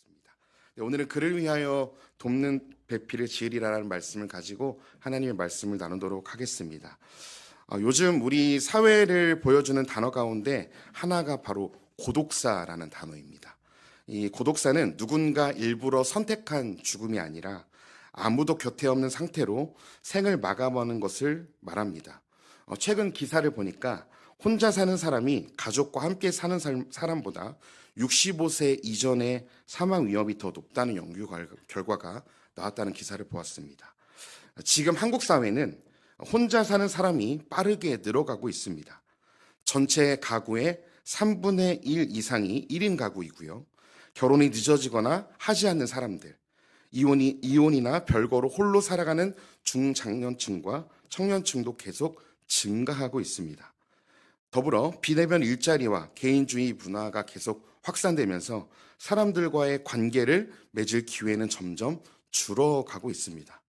하겠습니다. 네, 오늘은 그를 위하여 돕는 배필을 지으리라는 말씀을 가지고 하나님의 말씀을 나누도록 하겠습니다. 요즘 우리 사회를 보여주는 단어 가운데 하나가 바로 고독사라는 단어입니다. 이 고독사는 누군가 일부러 선택한 죽음이 아니라 아무도 곁에 없는 상태로 생을 마감하는 것을 말합니다. 최근 기사를 보니까 혼자 사는 사람이 가족과 함께 사는 사람보다 65세 이전의 사망 위험이 더 높다는 연구 결과가 나왔다는 기사를 보았습니다. 지금 한국 사회는 혼자 사는 사람이 빠르게 늘어가고 있습니다. 전체 가구의 3분의 1 이상이 1인 가구이고요. 결혼이 늦어지거나 하지 않는 사람들, 이혼이나 별거로 홀로 살아가는 중장년층과 청년층도 계속 증가하고 있습니다. 더불어 비대면 일자리와 개인주의 문화가 계속 확산되면서 사람들과의 관계를 맺을 기회는 점점 줄어가고 있습니다.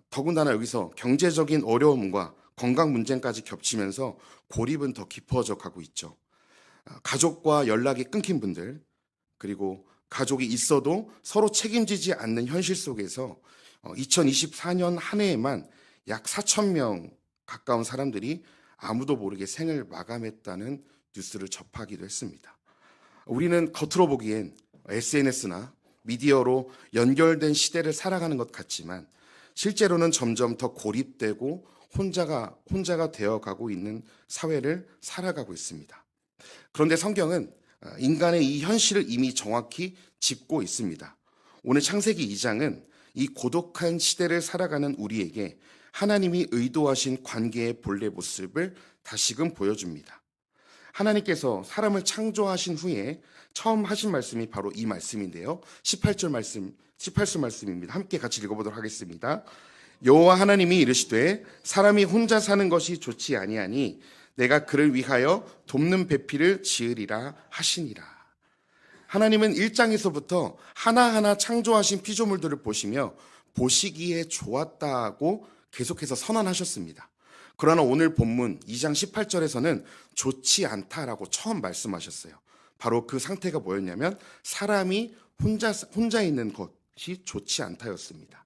더군다나 여기서 경제적인 어려움과 건강 문제까지 겹치면서 고립은 더 깊어져 가고 있죠. 가족과 연락이 끊긴 분들, 그리고 가족이 있어도 서로 책임지지 않는 현실 속에서 2024년 한 해에만 약 4천 명 가까운 사람들이 아무도 모르게 생을 마감했다는 뉴스를 접하기도 했습니다. 우리는 겉으로 보기엔 SNS나 미디어로 연결된 시대를 살아가는 것 같지만 실제로는 점점 더 고립되고 혼자가 되어가고 있는 사회를 살아가고 있습니다. 그런데 성경은 인간의 이 현실을 이미 정확히 짚고 있습니다. 오늘 창세기 2장은 이 고독한 시대를 살아가는 우리에게 하나님이 의도하신 관계의 본래 모습을 다시금 보여줍니다. 하나님께서 사람을 창조하신 후에 처음 하신 말씀이 바로 이 말씀인데요. 18절 말씀입니다. 함께 같이 읽어보도록 하겠습니다. 여호와 하나님이 이르시되 사람이 혼자 사는 것이 좋지 아니하니 내가 그를 위하여 돕는 배필을 지으리라 하시니라. 하나님은 1장에서부터 하나하나 창조하신 피조물들을 보시며 보시기에 좋았다고 계속해서 선언하셨습니다. 그러나 오늘 본문 2장 18절에서는 좋지 않다라고 처음 말씀하셨어요. 바로 그 상태가 뭐였냐면 사람이 혼자 있는 것이 좋지 않다였습니다.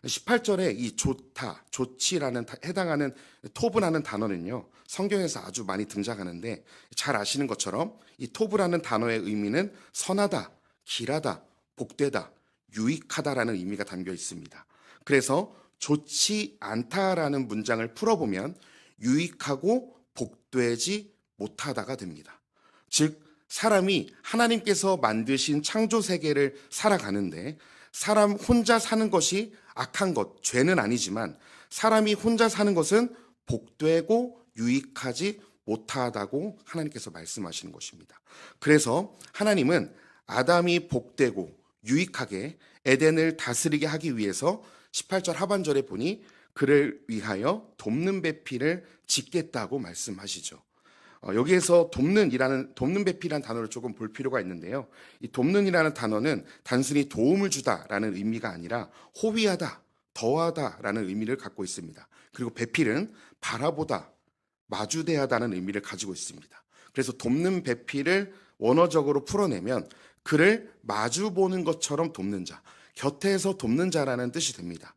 18절에 이 좋다, 좋지라는 해당하는 토브라는 단어는요, 성경에서 아주 많이 등장하는데 잘 아시는 것처럼 이 토브라는 단어의 의미는 선하다, 길하다, 복되다, 유익하다라는 의미가 담겨 있습니다. 그래서 좋지 않다라는 문장을 풀어보면 유익하고 복되지 못하다가 됩니다. 즉 사람이 하나님께서 만드신 창조 세계를 살아가는데 사람 혼자 사는 것이 악한 것, 죄는 아니지만 사람이 혼자 사는 것은 복되고 유익하지 못하다고 하나님께서 말씀하시는 것입니다. 그래서 하나님은 아담이 복되고 유익하게 에덴을 다스리게 하기 위해서 18절 하반절에 보니 그를 위하여 돕는 배필을 짓겠다고 말씀하시죠. 여기에서 돕는 배필이라는 단어를 조금 볼 필요가 있는데요. 이 돕는이라는 단어는 단순히 도움을 주다라는 의미가 아니라 호위하다, 더하다라는 의미를 갖고 있습니다. 그리고 배필은 바라보다, 마주대하다는 의미를 가지고 있습니다. 그래서 돕는 배필을 원어적으로 풀어내면 그를 마주보는 것처럼 돕는 자, 곁에서 돕는 자라는 뜻이 됩니다.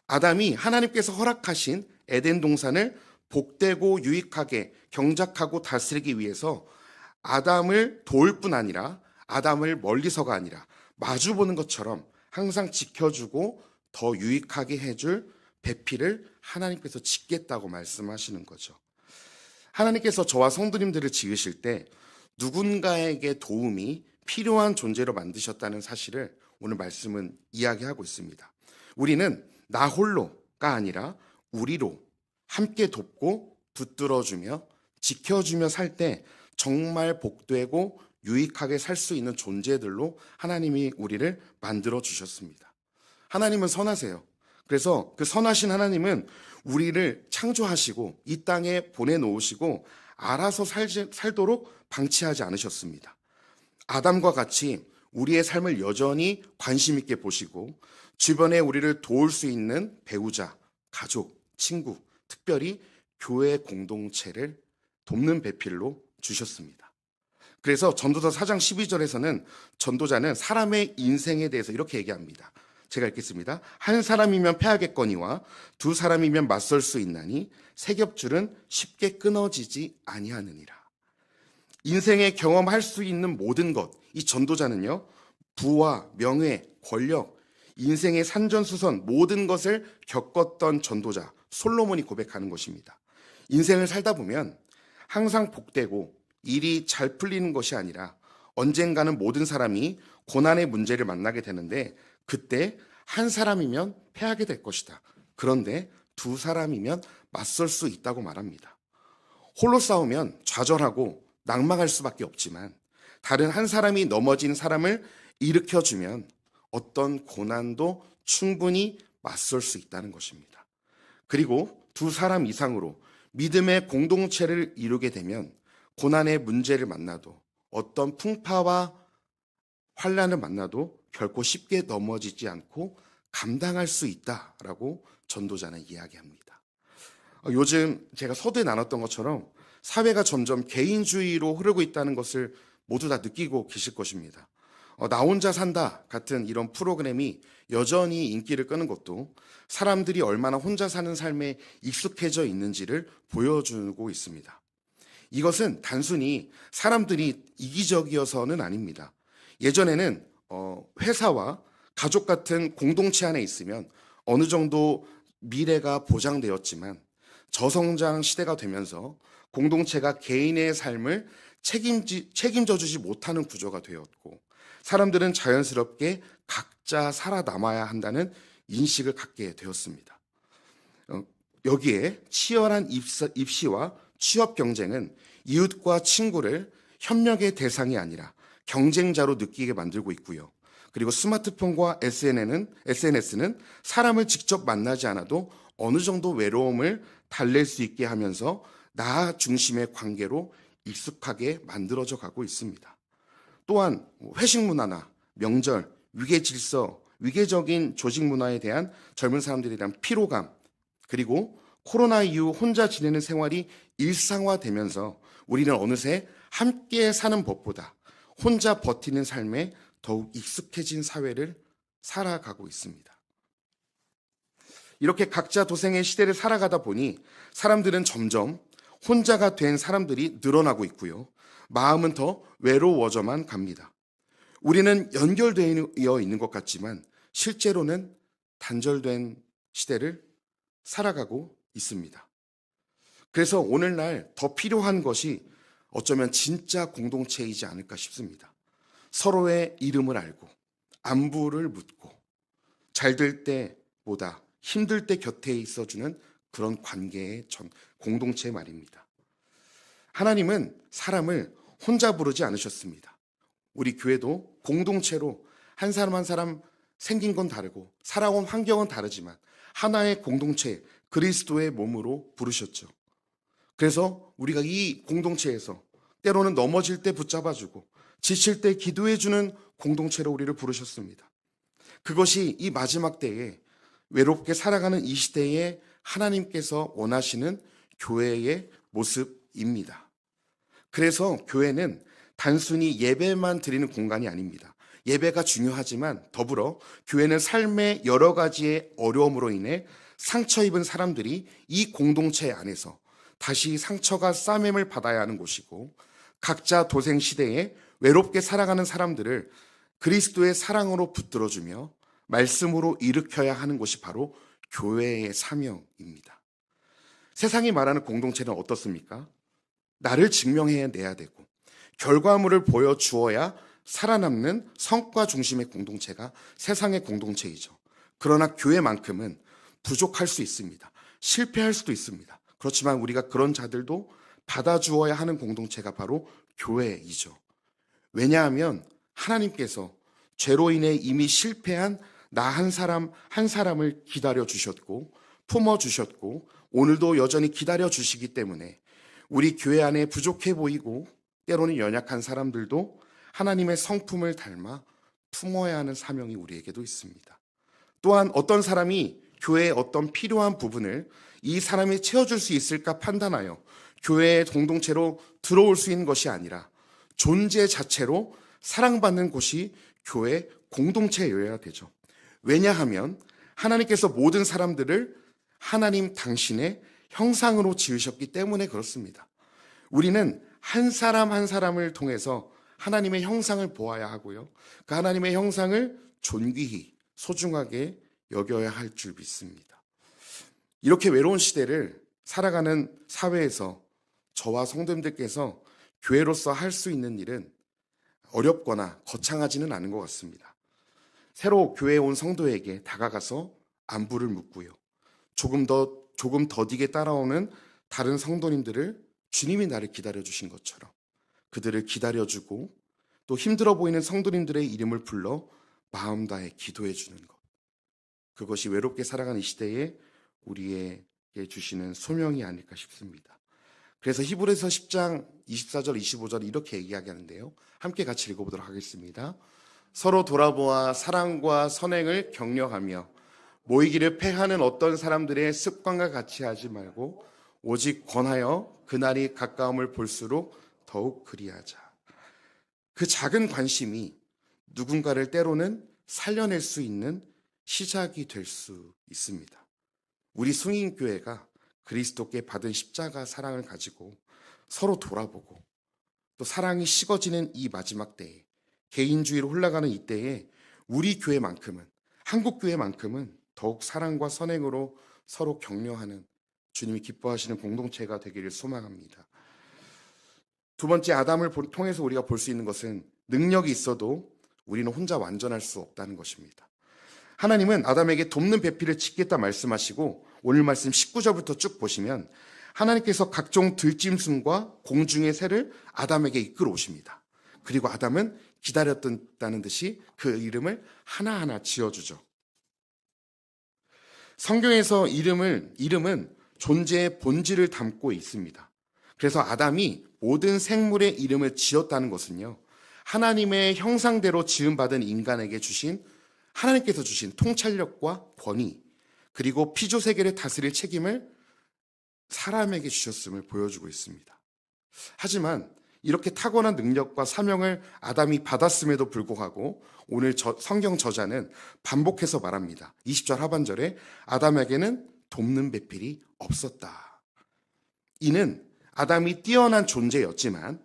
아담이 하나님께서 허락하신 에덴 동산을 복되고 유익하게 경작하고 다스리기 위해서 아담을 도울 뿐 아니라 아담을 멀리서가 아니라 마주보는 것처럼 항상 지켜주고 더 유익하게 해줄 배필을 하나님께서 짓겠다고 말씀하시는 거죠. 하나님께서 저와 성도님들을 지으실 때 누군가에게 도움이 필요한 존재로 만드셨다는 사실을 오늘 말씀은 이야기하고 있습니다. 우리는 나 홀로가 아니라 우리로 함께 돕고 붙들어주며 지켜주며 살 때 정말 복되고 유익하게 살 수 있는 존재들로 하나님이 우리를 만들어 주셨습니다. 하나님은 선하세요. 그래서 그 선하신 하나님은 우리를 창조하시고 이 땅에 보내놓으시고 알아서 살도록 방치하지 않으셨습니다. 아담과 같이 우리의 삶을 여전히 관심 있게 보시고 주변에 우리를 도울 수 있는 배우자, 가족, 친구, 특별히 교회 공동체를 돕는 배필로 주셨습니다. 그래서 전도서 4장 12절에서는 전도자는 사람의 인생에 대해서 이렇게 얘기합니다. 제가 읽겠습니다. 한 사람이면 패하겠거니와 두 사람이면 맞설 수 있나니 세 겹줄은 쉽게 끊어지지 아니하느니라. 인생에 경험할 수 있는 모든 것, 이 전도자는요, 부와 명예, 권력, 인생의 산전수선 모든 것을 겪었던 전도자 솔로몬이 고백하는 것입니다. 인생을 살다 보면 항상 복되고 일이 잘 풀리는 것이 아니라 언젠가는 모든 사람이 고난의 문제를 만나게 되는데 그때 한 사람이면 패하게 될 것이다. 그런데 두 사람이면 맞설 수 있다고 말합니다. 홀로 싸우면 좌절하고 낙망할 수밖에 없지만 다른 한 사람이 넘어진 사람을 일으켜주면 어떤 고난도 충분히 맞설 수 있다는 것입니다. 그리고 두 사람 이상으로 믿음의 공동체를 이루게 되면 고난의 문제를 만나도 어떤 풍파와 환난을 만나도 결코 쉽게 넘어지지 않고 감당할 수 있다라고 전도자는 이야기합니다. 요즘 제가 서두에 나눴던 것처럼 사회가 점점 개인주의로 흐르고 있다는 것을 모두 다 느끼고 계실 것입니다. 나 혼자 산다 같은 이런 프로그램이 여전히 인기를 끄는 것도 사람들이 얼마나 혼자 사는 삶에 익숙해져 있는지를 보여주고 있습니다. 이것은 단순히 사람들이 이기적이어서는 아닙니다. 예전에는 회사와 가족 같은 공동체 안에 있으면 어느 정도 미래가 보장되었지만 저성장 시대가 되면서 공동체가 개인의 삶을 책임져 주지 못하는 구조가 되었고 사람들은 자연스럽게 각자 살아남아야 한다는 인식을 갖게 되었습니다. 여기에 치열한 입시와 취업 경쟁은 이웃과 친구를 협력의 대상이 아니라 경쟁자로 느끼게 만들고 있고요. 그리고 스마트폰과 SNS는 사람을 직접 만나지 않아도 어느 정도 외로움을 달랠 수 있게 하면서 나 중심의 관계로 익숙하게 만들어져 가고 있습니다. 또한 회식 문화나 명절, 위계 질서, 위계적인 조직 문화에 대한 젊은 사람들에 대한 피로감, 그리고 코로나 이후 혼자 지내는 생활이 일상화되면서 우리는 어느새 함께 사는 법보다 혼자 버티는 삶에 더욱 익숙해진 사회를 살아가고 있습니다. 이렇게 각자 도생의 시대를 살아가다 보니 사람들은 점점 혼자가 된 사람들이 늘어나고 있고요. 마음은 더 외로워져만 갑니다. 우리는 연결되어 있는 것 같지만 실제로는 단절된 시대를 살아가고 있습니다. 그래서 오늘날 더 필요한 것이 어쩌면 진짜 공동체이지 않을까 싶습니다. 서로의 이름을 알고 안부를 묻고 잘 될 때보다 힘들 때 곁에 있어주는 그런 관계의 공동체 말입니다. 하나님은 사람을 혼자 부르지 않으셨습니다. 우리 교회도 공동체로 한 사람 한 사람 생긴 건 다르고 살아온 환경은 다르지만 하나의 공동체 그리스도의 몸으로 부르셨죠. 그래서 우리가 이 공동체에서 때로는 넘어질 때 붙잡아주고 지칠 때 기도해주는 공동체로 우리를 부르셨습니다. 그것이 이 마지막 때에 외롭게 살아가는 이 시대에 하나님께서 원하시는 교회의 모습입니다. 그래서 교회는 단순히 예배만 드리는 공간이 아닙니다. 예배가 중요하지만 더불어 교회는 삶의 여러 가지의 어려움으로 인해 상처 입은 사람들이 이 공동체 안에서 다시 상처가 싸매을 받아야 하는 곳이고 각자 도생 시대에 외롭게 살아가는 사람들을 그리스도의 사랑으로 붙들어주며 말씀으로 일으켜야 하는 곳이 바로 교회의 사명입니다. 세상이 말하는 공동체는 어떻습니까? 나를 증명해내야 되고 결과물을 보여주어야 살아남는 성과 중심의 공동체가 세상의 공동체이죠. 그러나 교회만큼은 부족할 수 있습니다. 실패할 수도 있습니다. 그렇지만 우리가 그런 자들도 받아주어야 하는 공동체가 바로 교회이죠. 왜냐하면 하나님께서 죄로 인해 이미 실패한 나 한 사람을 기다려 주셨고 품어 주셨고 오늘도 여전히 기다려 주시기 때문에 우리 교회 안에 부족해 보이고 때로는 연약한 사람들도 하나님의 성품을 닮아 품어야 하는 사명이 우리에게도 있습니다. 또한 어떤 사람이 교회의 어떤 필요한 부분을 이 사람이 채워줄 수 있을까 판단하여 교회의 공동체로 들어올 수 있는 것이 아니라 존재 자체로 사랑받는 곳이 교회 공동체여야 되죠. 왜냐하면 하나님께서 모든 사람들을 하나님 당신의 형상으로 지으셨기 때문에 그렇습니다. 우리는 한 사람 한 사람을 통해서 하나님의 형상을 보아야 하고요. 그 하나님의 형상을 존귀히 소중하게 여겨야 할 줄 믿습니다. 이렇게 외로운 시대를 살아가는 사회에서 저와 성도님들께서 교회로서 할 수 있는 일은 어렵거나 거창하지는 않은 것 같습니다. 새로 교회에 온 성도에게 다가가서 안부를 묻고요. 조금 더디게 따라오는 다른 성도님들을 주님이 나를 기다려주신 것처럼 그들을 기다려주고 또 힘들어 보이는 성도님들의 이름을 불러 마음 다해 기도해 주는 것. 그것이 외롭게 살아가는 이 시대에 우리에게 주시는 소명이 아닐까 싶습니다. 그래서 히브리서 10장 24절 25절 이렇게 얘기하는데요. 함께 같이 읽어보도록 하겠습니다. 서로 돌아보아 사랑과 선행을 격려하며 모이기를 패하는 어떤 사람들의 습관과 같이 하지 말고 오직 권하여 그날이 가까움을 볼수록 더욱 그리하자. 그 작은 관심이 누군가를 때로는 살려낼 수 있는 시작이 될 수 있습니다. 우리 승인교회가 그리스도께 받은 십자가 사랑을 가지고 서로 돌아보고 또 사랑이 식어지는 이 마지막 때에 개인주의로 흘러가는 이 때에 우리 교회만큼은 한국 교회만큼은 더욱 사랑과 선행으로 서로 격려하는 주님이 기뻐하시는 공동체가 되기를 소망합니다. 두 번째, 아담을 통해서 우리가 볼 수 있는 것은 능력이 있어도 우리는 혼자 완전할 수 없다는 것입니다. 하나님은 아담에게 돕는 배필을 짓겠다 말씀하시고 오늘 말씀 19절부터 쭉 보시면 하나님께서 각종 들짐승과 공중의 새를 아담에게 이끌어 오십니다. 그리고 아담은 기다렸다는 듯이 그 이름을 하나하나 지어주죠. 성경에서 이름은 존재의 본질을 담고 있습니다. 그래서 아담이 모든 생물의 이름을 지었다는 것은요, 하나님의 형상대로 지음받은 인간에게 하나님께서 주신 통찰력과 권위, 그리고 피조세계를 다스릴 책임을 사람에게 주셨음을 보여주고 있습니다. 하지만 이렇게 타고난 능력과 사명을 아담이 받았음에도 불구하고 오늘 성경 저자는 반복해서 말합니다. 20절 하반절에 아담에게는 돕는 배필이 없었다. 이는 아담이 뛰어난 존재였지만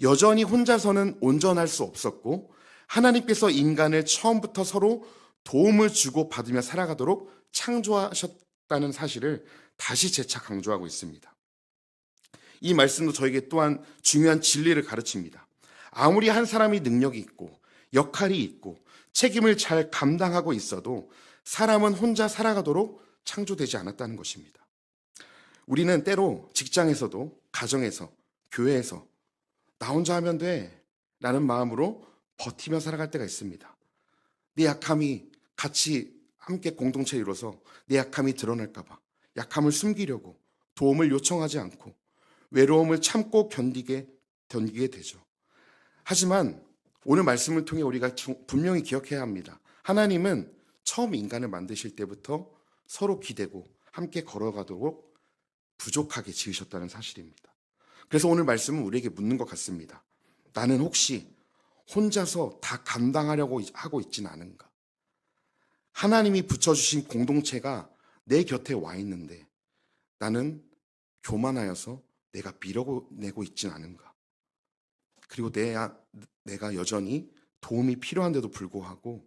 여전히 혼자서는 온전할 수 없었고 하나님께서 인간을 처음부터 서로 도움을 주고 받으며 살아가도록 창조하셨다는 사실을 다시 재차 강조하고 있습니다. 이 말씀도 저에게 또한 중요한 진리를 가르칩니다. 아무리 한 사람이 능력이 있고 역할이 있고 책임을 잘 감당하고 있어도 사람은 혼자 살아가도록 창조되지 않았다는 것입니다. 우리는 때로 직장에서도 가정에서 교회에서 나 혼자 하면 돼 라는 마음으로 버티며 살아갈 때가 있습니다. 내 약함이 같이 함께 공동체 이뤄서 내 약함이 드러날까 봐 약함을 숨기려고 도움을 요청하지 않고 외로움을 참고 견디게 되죠. 하지만 오늘 말씀을 통해 우리가 분명히 기억해야 합니다. 하나님은 처음 인간을 만드실 때부터 서로 기대고 함께 걸어가도록 부족하게 지으셨다는 사실입니다. 그래서 오늘 말씀은 우리에게 묻는 것 같습니다. 나는 혹시 혼자서 다 감당하려고 하고 있지는 않은가? 하나님이 붙여주신 공동체가 내 곁에 와 있는데 나는 교만하여서 내가 밀어내고 있지는 않은가? 그리고 내가 여전히 도움이 필요한데도 불구하고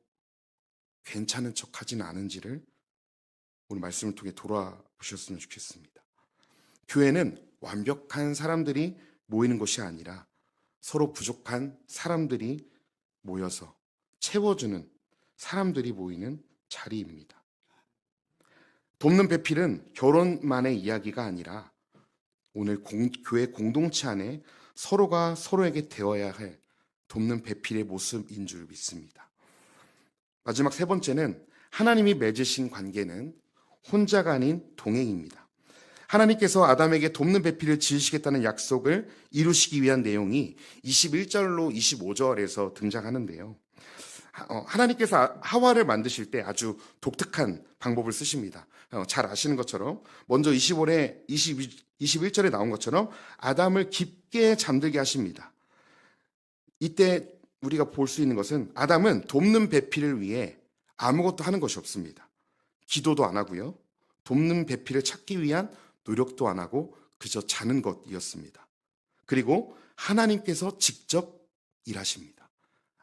괜찮은 척하지는 않은지를 오늘 말씀을 통해 돌아보셨으면 좋겠습니다. 교회는 완벽한 사람들이 모이는 것이 아니라 서로 부족한 사람들이 모여서 채워주는 사람들이 모이는 자리입니다. 돕는 배필은 결혼만의 이야기가 아니라 오늘 교회 공동체 안에 서로가 서로에게 되어야 할 돕는 배필의 모습인 줄 믿습니다. 마지막 세 번째는 하나님이 맺으신 관계는 혼자가 아닌 동행입니다. 하나님께서 아담에게 돕는 배필을 지으시겠다는 약속을 이루시기 위한 내용이 21절로 25절에서 등장하는데요. 하나님께서 하와를 만드실 때 아주 독특한 방법을 쓰십니다. 잘 아시는 것처럼 먼저 21절에 나온 것처럼 아담을 깊게 잠들게 하십니다. 이때 우리가 볼 수 있는 것은 아담은 돕는 배필을 위해 아무것도 하는 것이 없습니다. 기도도 안 하고요. 돕는 배필을 찾기 위한 노력도 안 하고 그저 자는 것이었습니다. 그리고 하나님께서 직접 일하십니다.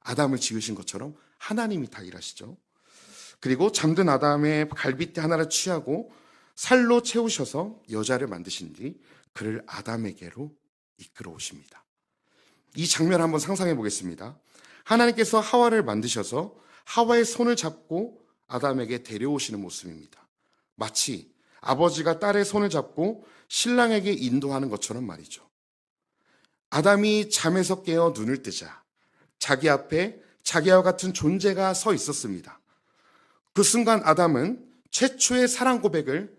아담을 지으신 것처럼 하나님이 다 일하시죠. 그리고 잠든 아담의 갈빗대 하나를 취하고 살로 채우셔서 여자를 만드신 뒤 그를 아담에게로 이끌어 오십니다. 이 장면을 한번 상상해 보겠습니다. 하나님께서 하와를 만드셔서 하와의 손을 잡고 아담에게 데려오시는 모습입니다. 마치 아버지가 딸의 손을 잡고 신랑에게 인도하는 것처럼 말이죠. 아담이 잠에서 깨어 눈을 뜨자 자기 앞에 자기와 같은 존재가 서 있었습니다. 그 순간 아담은 최초의 사랑 고백을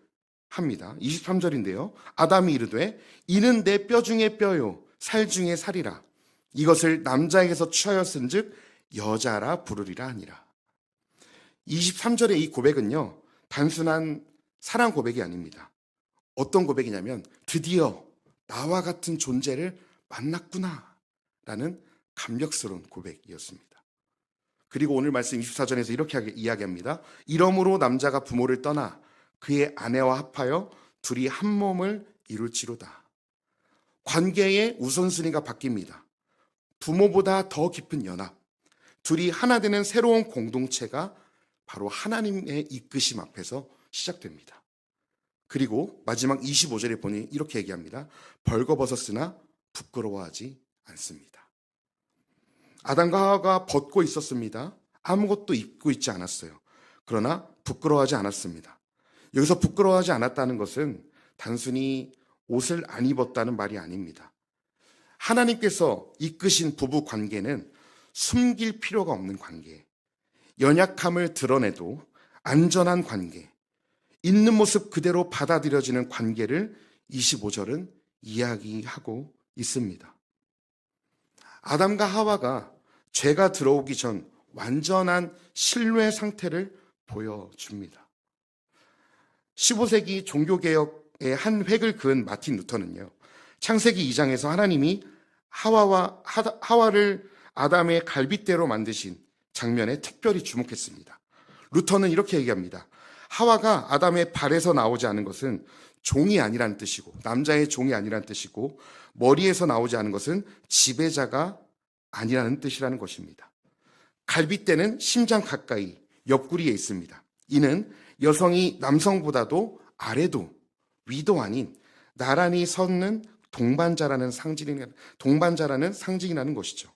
합니다. 23절인데요. 아담이 이르되 이는 내 뼈 중에 뼈요 살 중에 살이라. 이것을 남자에게서 취하여 쓴즉 여자라 부르리라 하니라. 23절의 이 고백은요. 단순한 사랑 고백이 아닙니다. 어떤 고백이냐면 드디어 나와 같은 존재를 만났구나 라는 감격스러운 고백이었습니다. 그리고 오늘 말씀 24절에서 이렇게 이야기합니다. 이러므로 남자가 부모를 떠나 그의 아내와 합하여 둘이 한 몸을 이룰지로다. 관계의 우선순위가 바뀝니다. 부모보다 더 깊은 연합, 둘이 하나 되는 새로운 공동체가 바로 하나님의 이끄심 앞에서 시작됩니다. 그리고 마지막 25절에 보니 이렇게 얘기합니다. 벌거벗었으나 부끄러워하지 않습니다. 아담과 하와가 벗고 있었습니다. 아무것도 입고 있지 않았어요. 그러나 부끄러워하지 않았습니다. 여기서 부끄러워하지 않았다는 것은 단순히 옷을 안 입었다는 말이 아닙니다. 하나님께서 이끄신 부부 관계는 숨길 필요가 없는 관계, 연약함을 드러내도 안전한 관계, 있는 모습 그대로 받아들여지는 관계를 25절은 이야기하고 있습니다. 아담과 하와가 죄가 들어오기 전 완전한 신뢰 상태를 보여줍니다. 15세기 종교개혁의 한 획을 그은 마틴 루터는요, 창세기 2장에서 하나님이 하와를 아담의 갈빗대로 만드신 장면에 특별히 주목했습니다. 루터는 이렇게 얘기합니다. 하와가 아담의 발에서 나오지 않은 것은 종이 아니라는 뜻이고, 남자의 종이 아니라는 뜻이고, 머리에서 나오지 않은 것은 지배자가 아니라는 뜻이라는 것입니다. 갈빗대는 심장 가까이 옆구리에 있습니다. 이는 여성이 남성보다도 아래도 위도 아닌 나란히 서는 동반자라는 상징이라는 것이죠.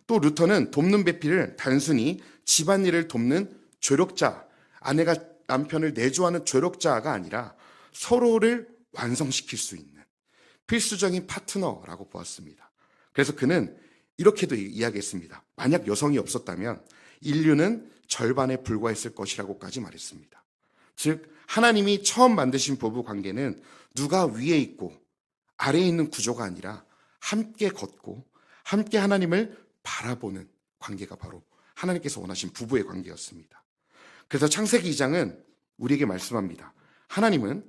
또 루터는 돕는 배필을 단순히 집안일을 돕는 조력자, 아내가 남편을 내조하는 조력자가 아니라 서로를 완성시킬 수 있는 필수적인 파트너라고 보았습니다. 그래서 그는 이렇게도 이야기했습니다. 만약 여성이 없었다면 인류는 절반에 불과했을 것이라고까지 말했습니다. 즉 하나님이 처음 만드신 부부 관계는 누가 위에 있고 아래에 있는 구조가 아니라 함께 걷고 함께 하나님을 바라보는 관계가 바로 하나님께서 원하신 부부의 관계였습니다. 그래서 창세기 2장은 우리에게 말씀합니다. 하나님은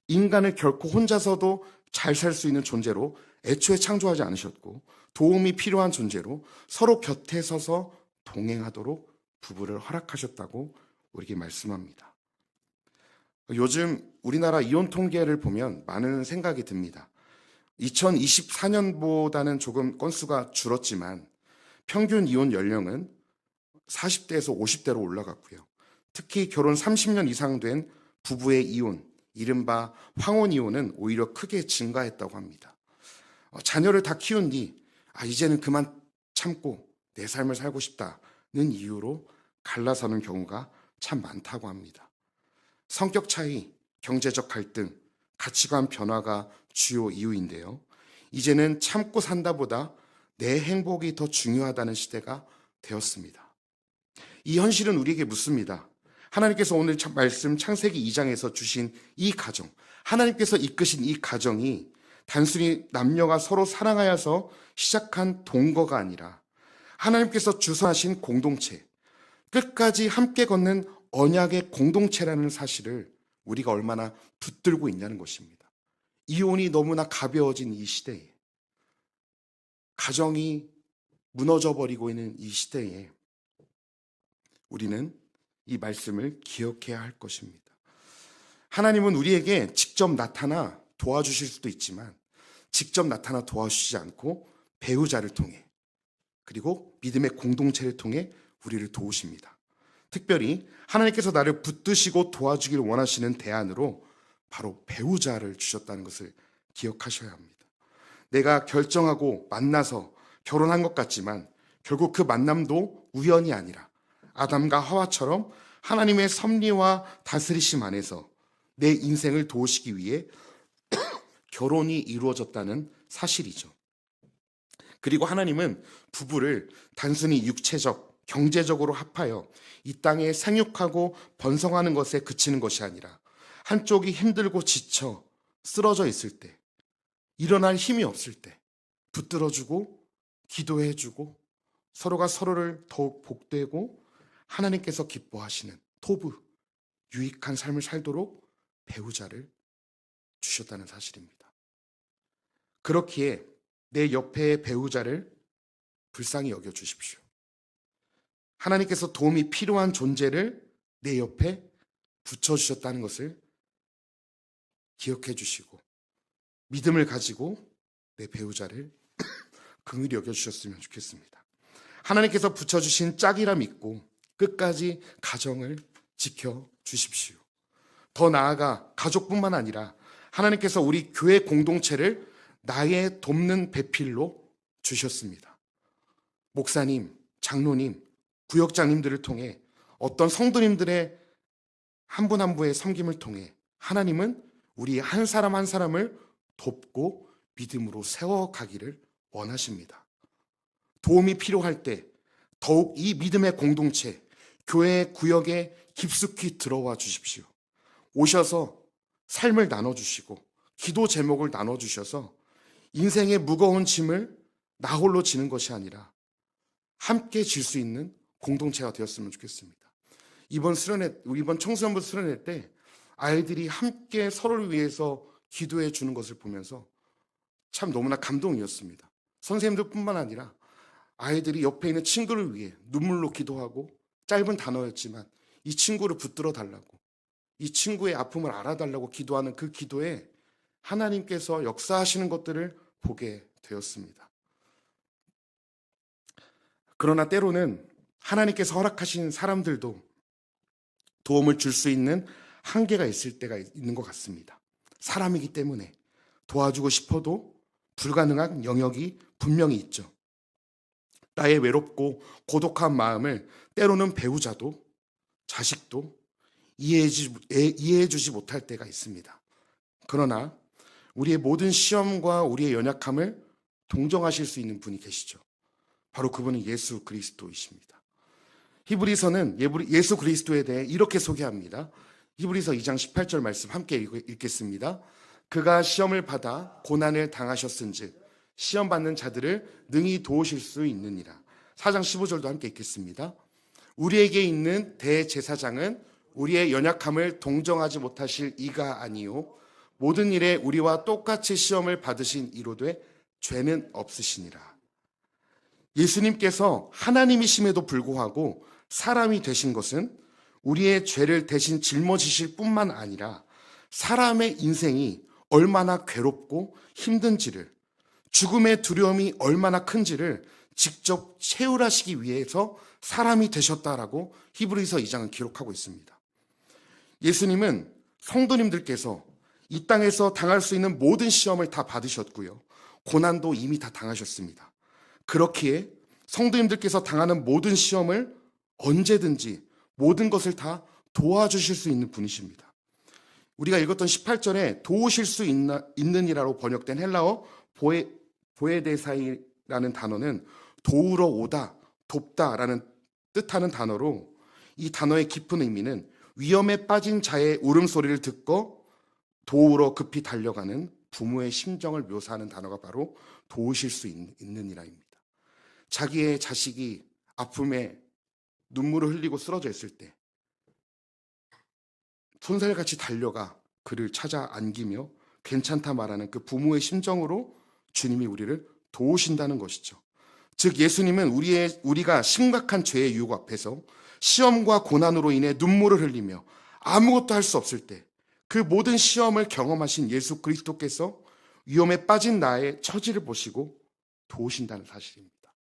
인간을 결코 혼자서도 잘 살 수 있는 존재로 애초에 창조하지 않으셨고 도움이 필요한 존재로 서로 곁에 서서 동행하도록 부부를 허락하셨다고 우리에게 말씀합니다. 요즘 우리나라 이혼 통계를 보면 많은 생각이 듭니다. 2024년보다는 조금 건수가 줄었지만 평균 이혼 연령은 40대에서 50대로 올라갔고요. 특히 결혼 30년 이상 된 부부의 이혼, 이른바 황혼 이혼은 오히려 크게 증가했다고 합니다. 자녀를 다 키운 뒤 이제는 그만 참고 내 삶을 살고 싶다는 이유로 갈라서는 경우가 참 많다고 합니다. 성격 차이, 경제적 갈등, 가치관 변화가 주요 이유인데요. 이제는 참고 산다보다 내 행복이 더 중요하다는 시대가 되었습니다. 이 현실은 우리에게 묻습니다. 하나님께서 오늘 말씀 창세기 2장에서 주신 이 가정, 하나님께서 이끄신 이 가정이 단순히 남녀가 서로 사랑하여서 시작한 동거가 아니라 하나님께서 주선하신 공동체, 끝까지 함께 걷는 언약의 공동체라는 사실을 우리가 얼마나 붙들고 있냐는 것입니다. 이혼이 너무나 가벼워진 이 시대에 가정이 무너져 버리고 있는 이 시대에 우리는 이 말씀을 기억해야 할 것입니다. 하나님은 우리에게 직접 나타나 도와주실 수도 있지만 직접 나타나 도와주시지 않고 배우자를 통해 그리고 믿음의 공동체를 통해 우리를 도우십니다. 특별히 하나님께서 나를 붙드시고 도와주길 원하시는 대안으로 바로 배우자를 주셨다는 것을 기억하셔야 합니다. 내가 결정하고 만나서 결혼한 것 같지만 결국 그 만남도 우연이 아니라 아담과 하와처럼 하나님의 섭리와 다스리심 안에서 내 인생을 도우시기 위해 결혼이 이루어졌다는 사실이죠. 그리고 하나님은 부부를 단순히 육체적, 경제적으로 합하여 이 땅에 생육하고 번성하는 것에 그치는 것이 아니라 한쪽이 힘들고 지쳐 쓰러져 있을 때, 일어날 힘이 없을 때 붙들어주고 기도해주고 서로가 서로를 더욱 복되고 하나님께서 기뻐하시는 토부, 유익한 삶을 살도록 배우자를 주셨다는 사실입니다. 그렇기에 내 옆에 배우자를 불쌍히 여겨주십시오. 하나님께서 도움이 필요한 존재를 내 옆에 붙여주셨다는 것을 기억해 주시고 믿음을 가지고 내 배우자를 긍휼히 여겨주셨으면 좋겠습니다. 하나님께서 붙여주신 짝이라 믿고 끝까지 가정을 지켜주십시오. 더 나아가 가족뿐만 아니라 하나님께서 우리 교회 공동체를 나의 돕는 배필로 주셨습니다. 목사님, 장로님, 구역장님들을 통해 어떤 성도님들의 한 분 한 분의 섬김을 통해 하나님은 우리 한 사람 한 사람을 돕고 믿음으로 세워가기를 원하십니다. 도움이 필요할 때 더욱 이 믿음의 공동체, 교회 구역에 깊숙이 들어와 주십시오. 오셔서 삶을 나눠주시고 기도 제목을 나눠주셔서 인생의 무거운 짐을 나 홀로 지는 것이 아니라 함께 질 수 있는 공동체가 되었으면 좋겠습니다. 이번 청소년부 수련회 때 아이들이 함께 서로를 위해서 기도해 주는 것을 보면서 참 너무나 감동이었습니다. 선생님들뿐만 아니라 아이들이 옆에 있는 친구를 위해 눈물로 기도하고 짧은 단어였지만 이 친구를 붙들어 달라고 이 친구의 아픔을 알아달라고 기도하는 그 기도에 하나님께서 역사하시는 것들을 보게 되었습니다. 그러나 때로는 하나님께서 허락하신 사람들도 도움을 줄 수 있는 한계가 있을 때가 있는 것 같습니다. 사람이기 때문에 도와주고 싶어도 불가능한 영역이 분명히 있죠. 나의 외롭고 고독한 마음을 때로는 배우자도 자식도 이해해주지 못할 때가 있습니다. 그러나 우리의 모든 시험과 우리의 연약함을 동정하실 수 있는 분이 계시죠. 바로 그분은 예수 그리스도이십니다. 히브리서는 예수 그리스도에 대해 이렇게 소개합니다. 히브리서 2장 18절 말씀 함께 읽겠습니다. 그가 시험을 받아 고난을 당하셨은즉 시험 받는 자들을 능히 도우실 수 있느니라. 4장 15절도 함께 읽겠습니다. 우리에게 있는 대제사장은 우리의 연약함을 동정하지 못하실 이가 아니요 모든 일에 우리와 똑같이 시험을 받으신 이로되 죄는 없으시니라. 예수님께서 하나님이심에도 불구하고 사람이 되신 것은 우리의 죄를 대신 짊어지실 뿐만 아니라 사람의 인생이 얼마나 괴롭고 힘든지를, 죽음의 두려움이 얼마나 큰지를 직접 체울하시기 위해서 사람이 되셨다라고 히브리서 2장은 기록하고 있습니다. 예수님은 성도님들께서 이 땅에서 당할 수 있는 모든 시험을 다 받으셨고요. 고난도 이미 다 당하셨습니다. 그렇기에 성도님들께서 당하는 모든 시험을 언제든지 모든 것을 다 도와주실 수 있는 분이십니다. 우리가 읽었던 18절에 도우실 수 있느니라로 번역된 헬라어 보에데사이라는 단어는 도우러 오다, 돕다라는 뜻하는 단어로 이 단어의 깊은 의미는 위험에 빠진 자의 울음소리를 듣고 도우러 급히 달려가는 부모의 심정을 묘사하는 단어가 바로 도우실 수 있느니라입니다. 자기의 자식이 아픔에 눈물을 흘리고 쓰러져 있을 때 손살같이 달려가 그를 찾아 안기며 괜찮다 말하는 그 부모의 심정으로 주님이 우리를 도우신다는 것이죠. 즉 예수님은 우리가 심각한 죄의 유혹 앞에서 시험과 고난으로 인해 눈물을 흘리며 아무것도 할 수 없을 때 그 모든 시험을 경험하신 예수 그리스도께서 위험에 빠진 나의 처지를 보시고 도우신다는 사실입니다.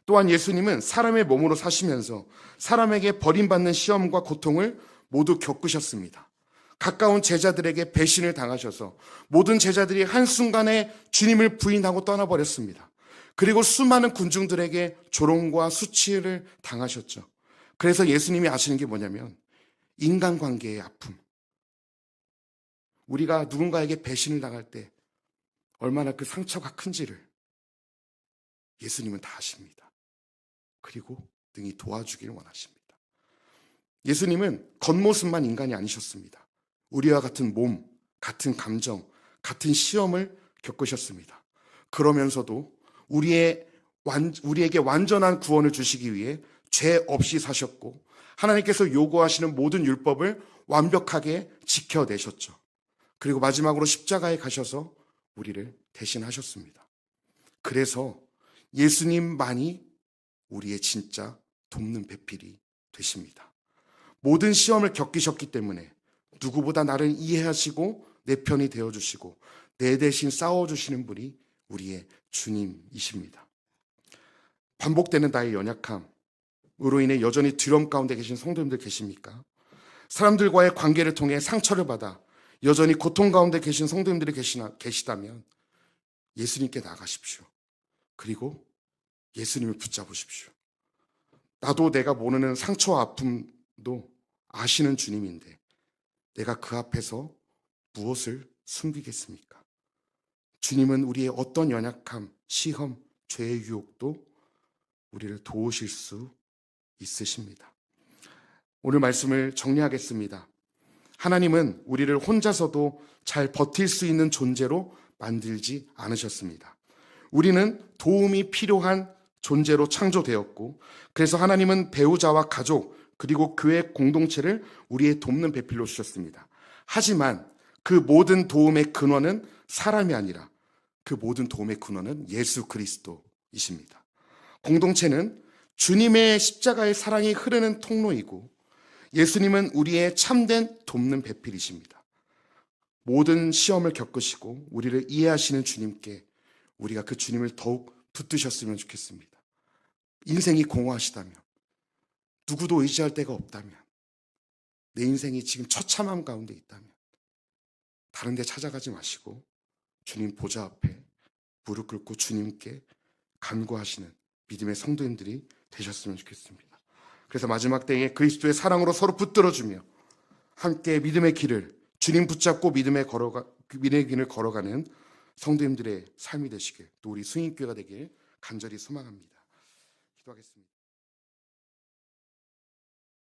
또한 예수님은 사람의 몸으로 사시면서 사람에게 버림받는 시험과 고통을 모두 겪으셨습니다. 가까운 제자들에게 배신을 당하셔서 모든 제자들이 한순간에 주님을 부인하고 떠나버렸습니다. 그리고 수많은 군중들에게 조롱과 수치를 당하셨죠. 그래서 예수님이 아시는 게 뭐냐면 인간관계의 아픔. 우리가 누군가에게 배신을 당할 때 얼마나 그 상처가 큰지를 예수님은 다 아십니다. 그리고 능히 도와주기를 원하십니다. 예수님은 겉모습만 인간이 아니셨습니다. 우리와 같은 몸, 같은 감정, 같은 시험을 겪으셨습니다. 그러면서도 우리에게 완전한 구원을 주시기 위해 죄 없이 사셨고 하나님께서 요구하시는 모든 율법을 완벽하게 지켜내셨죠. 그리고 마지막으로 십자가에 가셔서 우리를 대신하셨습니다. 그래서 예수님만이 우리의 진짜 돕는 배필이 되십니다. 모든 시험을 겪으셨기 때문에 누구보다 나를 이해하시고 내 편이 되어주시고 내 대신 싸워주시는 분이 우리의 주님이십니다. 반복되는 나의 연약함으로 인해 여전히 두려움 가운데 계신 성도님들 계십니까? 사람들과의 관계를 통해 상처를 받아 여전히 고통 가운데 계신 성도님들이 계시다면 예수님께 나가십시오. 그리고 예수님을 붙잡으십시오. 나도 내가 모르는 상처와 아픔도 아시는 주님인데 내가 그 앞에서 무엇을 숨기겠습니까? 주님은 우리의 어떤 연약함, 시험, 죄의 유혹도 우리를 도우실 수 있으십니다. 오늘 말씀을 정리하겠습니다. 하나님은 우리를 혼자서도 잘 버틸 수 있는 존재로 만들지 않으셨습니다. 우리는 도움이 필요한 존재로 창조되었고 그래서 하나님은 배우자와 가족 그리고 교회 공동체를 우리의 돕는 배필로 주셨습니다. 하지만 그 모든 도움의 근원은 사람이 아니라 그 모든 도움의 근원은 예수 그리스도이십니다. 공동체는 주님의 십자가의 사랑이 흐르는 통로이고 예수님은 우리의 참된 돕는 배필이십니다. 모든 시험을 겪으시고 우리를 이해하시는 주님께 우리가 그 주님을 더욱 붙드셨으면 좋겠습니다. 인생이 공허하시다면, 누구도 의지할 데가 없다면, 내 인생이 지금 처참함 가운데 있다면 다른 데 찾아가지 마시고 주님 보좌 앞에 무릎 꿇고 주님께 간구하시는 믿음의 성도님들이 되셨으면 좋겠습니다. 그래서 마지막 때에 그리스도의 사랑으로 서로 붙들어주며 함께 믿음의 길을 주님 붙잡고 믿음의 길을 걸어가는 성도님들의 삶이 되시길 또 우리 승인교회가 되길 간절히 소망합니다. 기도하겠습니다.